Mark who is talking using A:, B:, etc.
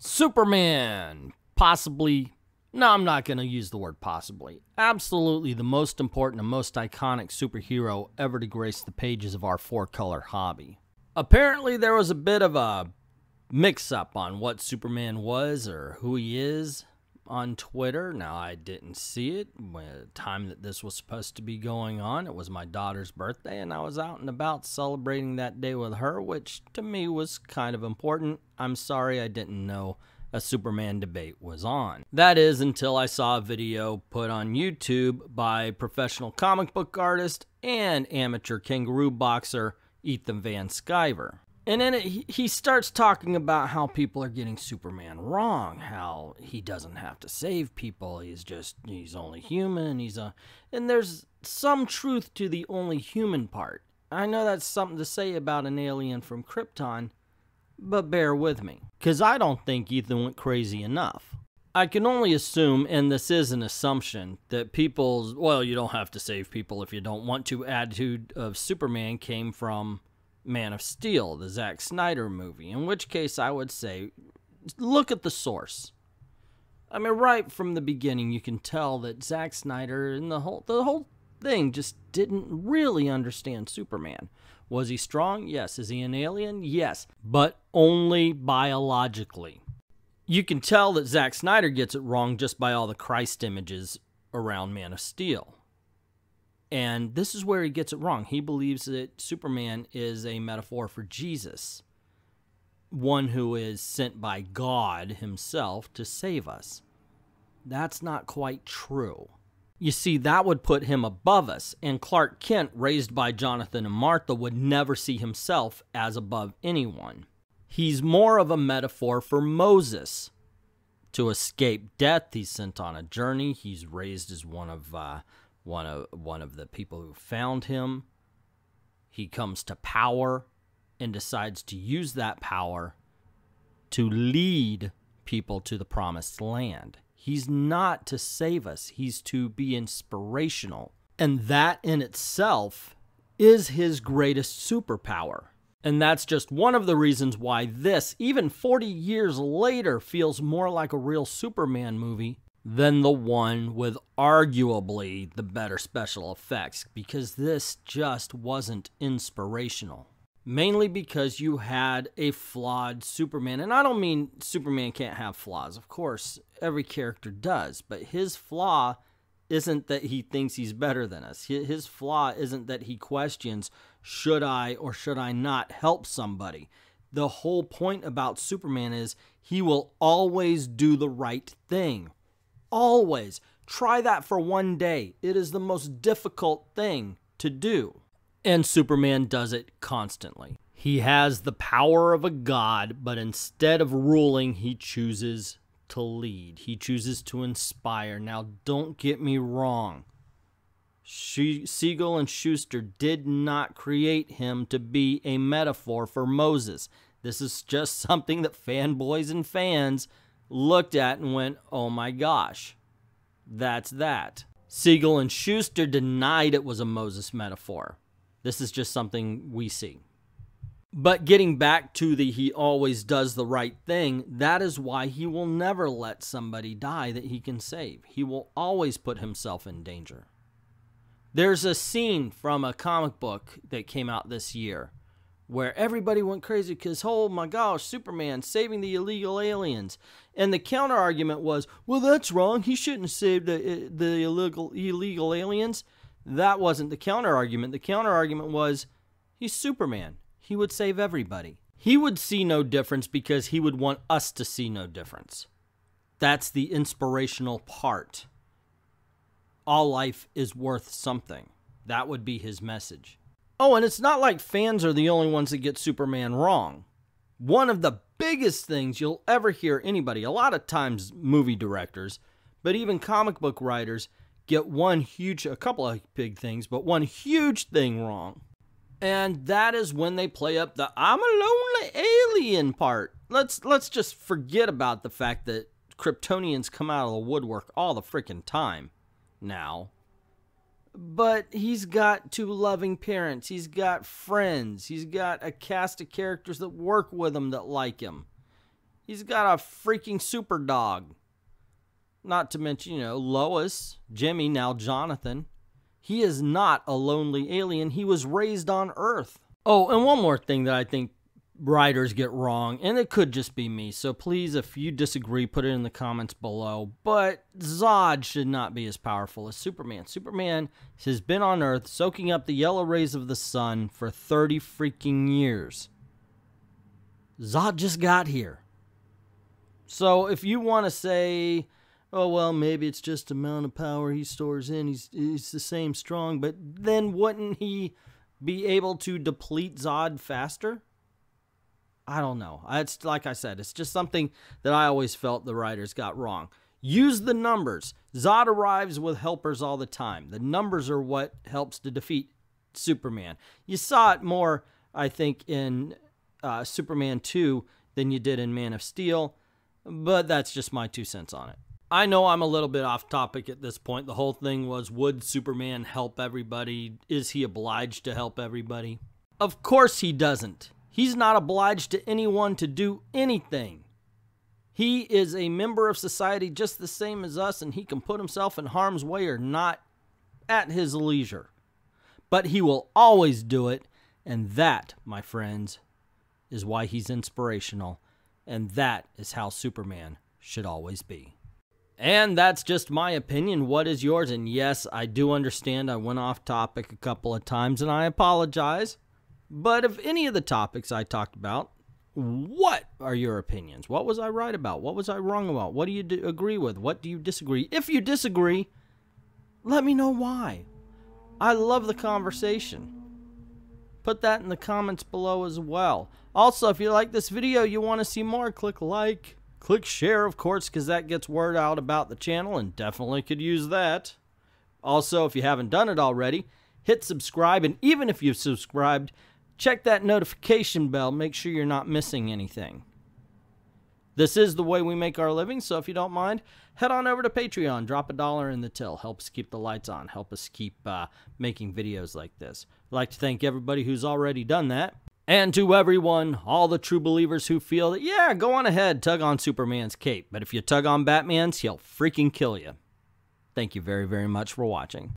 A: Superman, possibly, no, I'm not going to use the word possibly, absolutely the most important and most iconic superhero ever to grace the pages of our four-color hobby. Apparently there was a bit of a mix-up on what Superman was or who he is on Twitter. Now, I didn't see it when the time that this was supposed to be going on. It was my daughter's birthday, and I was out and about celebrating that day with her, which to me was kind of important. I'm sorry I didn't know a Superman debate was on. That is, until I saw a video put on YouTube by professional comic book artist and amateur kangaroo boxer Ethan Van Sciver. And in it, he starts talking about how people are getting Superman wrong, how he doesn't have to save people, he's only human, and there's some truth to the only human part. I know that's something to say about an alien from Krypton, but bear with me, because I don't think Ethan went crazy enough. I can only assume, and this is an assumption, that people's, well, you don't have to save people if you don't want to, attitude of Superman came from Man of Steel, the Zack Snyder movie, in which case I would say, look at the source. I mean, right from the beginning, you can tell that Zack Snyder and the whole thing just didn't really understand Superman. Was he strong? Yes. Is he an alien? Yes. But only biologically. You can tell that Zack Snyder gets it wrong just by all the Christ images around Man of Steel. And this is where he gets it wrong. He believes that Superman is a metaphor for Jesus, one who is sent by God himself to save us. That's not quite true. You see, that would put him above us, and Clark Kent, raised by Jonathan and Martha, would never see himself as above anyone. He's more of a metaphor for Moses. To escape death, he's sent on a journey. He's raised as one of the people who found him. He comes to power and decides to use that power to lead people to the promised land. He's not to save us. He's to be inspirational. And that in itself is his greatest superpower. And that's just one of the reasons why this, even 40 years later, feels more like a real Superman movie than the one with arguably the better special effects, because this just wasn't inspirational. Mainly because you had a flawed Superman. And I don't mean Superman can't have flaws. Of course, every character does. But his flaw isn't that he thinks he's better than us. His flaw isn't that he questions, should I or should I not help somebody? The whole point about Superman is he will always do the right thing. Always. Try that for one day. It is the most difficult thing to do. And Superman does it constantly. He has the power of a god, but instead of ruling, he chooses to lead. He chooses to inspire. Now, don't get me wrong. Siegel and Schuster did not create him to be a metaphor for Moses. This is just something that fanboys and fans looked at and went, oh my gosh, that's that. Siegel and Schuster denied it was a Moses metaphor. This is just something we see. But getting back to the he always does the right thing, that is why he will never let somebody die that he can save. He will always put himself in danger. There's a scene from a comic book that came out this year where everybody went crazy because, oh my gosh, Superman saving the illegal aliens. And the counter argument was, well, that's wrong. He shouldn't save the illegal aliens. That wasn't the counter argument. The counter argument was, he's Superman. He would save everybody. He would see no difference because he would want us to see no difference. That's the inspirational part. All life is worth something. That would be his message. Oh, and it's not like fans are the only ones that get Superman wrong. One of the biggest things you'll ever hear anybody, a lot of times movie directors, but even comic book writers, get a couple of big things, but one huge thing wrong. And that is when they play up the I'm a lonely alien part. Let's just forget about the fact that Kryptonians come out of the woodwork all the freaking time now. But he's got two loving parents. He's got friends. He's got a cast of characters that work with him that like him. He's got a freaking super dog. Not to mention, Lois, Jimmy, now Jonathan. He is not a lonely alien. He was raised on Earth. Oh, and one more thing that I think writers get wrong, and it could just be me, so please, if you disagree, put it in the comments below, but Zod should not be as powerful as Superman. Superman has been on Earth soaking up the yellow rays of the sun for 30 freaking years. Zod just got here. So if you want to say, oh, well, maybe it's just the amount of power he stores in, he's the same strong, but then wouldn't he be able to deplete Zod faster? I don't know. It's like I said, it's just something that I always felt the writers got wrong. Use the numbers. Zod arrives with helpers all the time. The numbers are what helps to defeat Superman. You saw it more, I think, in Superman 2 than you did in Man of Steel, but that's just my 2 cents on it. I know I'm a little bit off topic at this point. The whole thing was, would Superman help everybody? Is he obliged to help everybody? Of course he doesn't. He's not obliged to anyone to do anything. He is a member of society just the same as us, and he can put himself in harm's way or not at his leisure. But he will always do it, and that, my friends, is why he's inspirational, and that is how Superman should always be. And that's just my opinion. What is yours? And yes, I do understand I went off topic a couple of times, and I apologize. But of any of the topics I talked about, what are your opinions? What was I right about? What was I wrong about? What do you agree with? What do you disagree? If you disagree, let me know why. I love the conversation. Put that in the comments below as well. Also, if you like this video, you want to see more, click like, click share, of course, because that gets word out about the channel and definitely could use that. Also, if you haven't done it already, hit subscribe, and even if you've subscribed, check that notification bell. Make sure you're not missing anything. This is the way we make our living, so if you don't mind, head on over to Patreon. Drop $1 in the till. Help us keep the lights on. Help us keep making videos like this. I'd like to thank everybody who's already done that. And to everyone, all the true believers who feel that, yeah, go on ahead, tug on Superman's cape. But if you tug on Batman's, he'll freaking kill you. Thank you very, very much for watching.